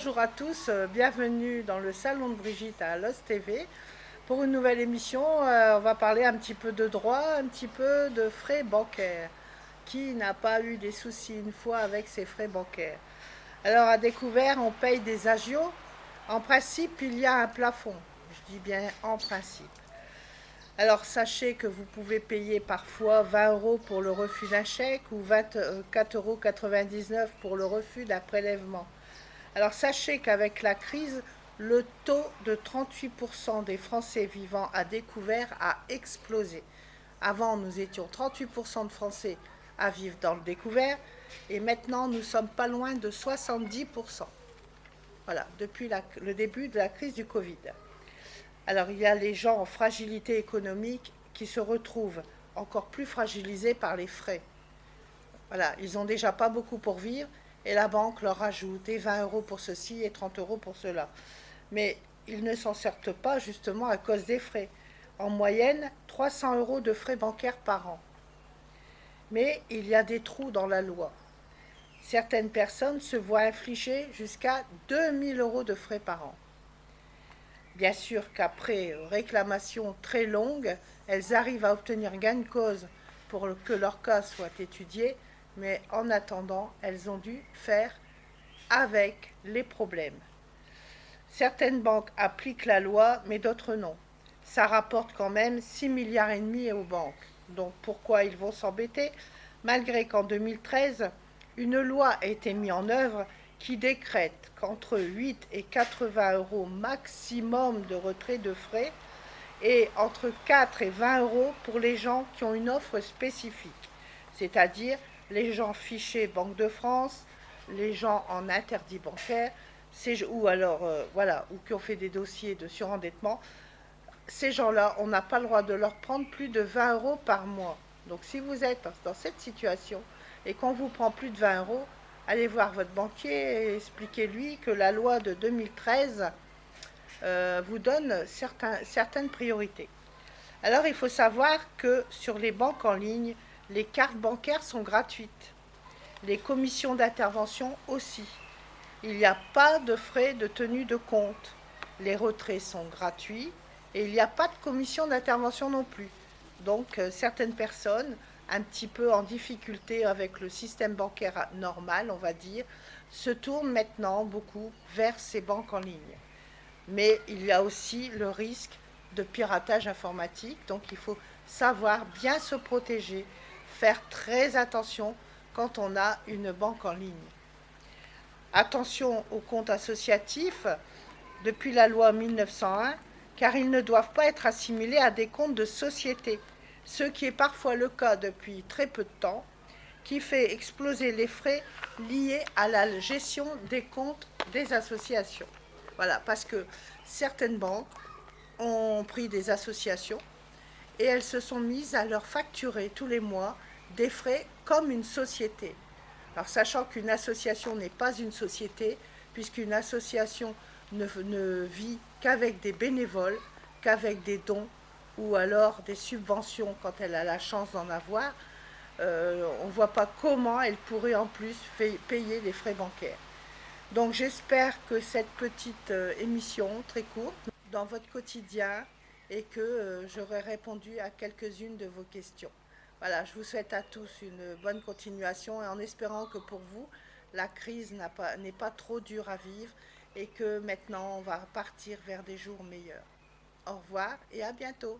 bonjour à tous, bienvenue dans le salon de Brigitte à Los TV. Pour une nouvelle émission, on va parler un petit peu de droit, un petit peu de frais bancaires. Qui n'a pas eu des soucis une fois avec ses frais bancaires? Alors à découvert, on paye des agios. En principe, il y a un plafond. Je dis bien en principe. Alors sachez que vous pouvez payer parfois 20 euros pour le refus d'un chèque ou 24,99 € pour le refus d'un prélèvement. Alors sachez qu'avec la crise, le taux de 38% des Français vivant à découvert a explosé. Avant, nous étions 38% de Français à vivre dans le découvert et maintenant nous sommes pas loin de 70%. Voilà, depuis le début de la crise du Covid. Alors il y a les gens en fragilité économique qui se retrouvent encore plus fragilisés par les frais. Voilà, ils n'ont déjà pas beaucoup pour vivre et la banque leur rajoute des 20 euros pour ceci et 30 euros pour cela. Mais ils ne s'en sortent pas justement à cause des frais. En moyenne, 300 euros de frais bancaires par an. Mais il y a des trous dans la loi. Certaines personnes se voient infliger jusqu'à 2000 euros de frais par an. Bien sûr qu'après réclamation très longue, elles arrivent à obtenir gain de cause pour que leur cas soit étudié, mais en attendant, elles ont dû faire avec les problèmes. Certaines banques appliquent la loi, mais d'autres non. Ça rapporte quand même 6,5 milliards aux banques. Donc pourquoi ils vont s'embêter? Malgré qu'en 2013, une loi a été mise en œuvre qui décrète qu'entre 8 et 80 euros maximum de retrait de frais et entre 4 et 20 euros pour les gens qui ont une offre spécifique, c'est-à-dire les gens fichés Banque de France, les gens en interdit bancaire, ou alors ou qui ont fait des dossiers de surendettement. Ces gens-là, on n'a pas le droit de leur prendre plus de 20 euros par mois. Donc si vous êtes dans cette situation et qu'on vous prend plus de 20 euros, allez voir votre banquier et expliquez-lui que la loi de 2013 vous donne certaines priorités. Alors il faut savoir que sur les banques en ligne, les cartes bancaires sont gratuites. Les commissions d'intervention aussi. Il n'y a pas de frais de tenue de compte. Les retraits sont gratuits et il n'y a pas de commission d'intervention non plus. Donc certaines personnes un petit peu en difficulté avec le système bancaire normal, on va dire, se tournent maintenant beaucoup vers ces banques en ligne. Mais il y a aussi le risque de piratage informatique, donc il faut savoir bien se protéger, faire très attention quand on a une banque en ligne. Attention aux comptes associatifs depuis la loi 1901, car ils ne doivent pas être assimilés à des comptes de société, ce qui est parfois le cas depuis très peu de temps, qui fait exploser les frais liés à la gestion des comptes des associations. Voilà, parce que certaines banques ont pris des associations et elles se sont mises à leur facturer tous les mois des frais comme une société. Alors sachant qu'une association n'est pas une société, puisqu'une association ne vit qu'avec des bénévoles, qu'avec des dons, ou alors des subventions quand elle a la chance d'en avoir, on ne voit pas comment elle pourrait en plus payer les frais bancaires. Donc j'espère que cette petite émission très courte dans votre quotidien et que j'aurai répondu à quelques-unes de vos questions. Voilà, je vous souhaite à tous une bonne continuation et en espérant que pour vous, la crise n'est pas trop dure à vivre et que maintenant on va partir vers des jours meilleurs. Au revoir et à bientôt.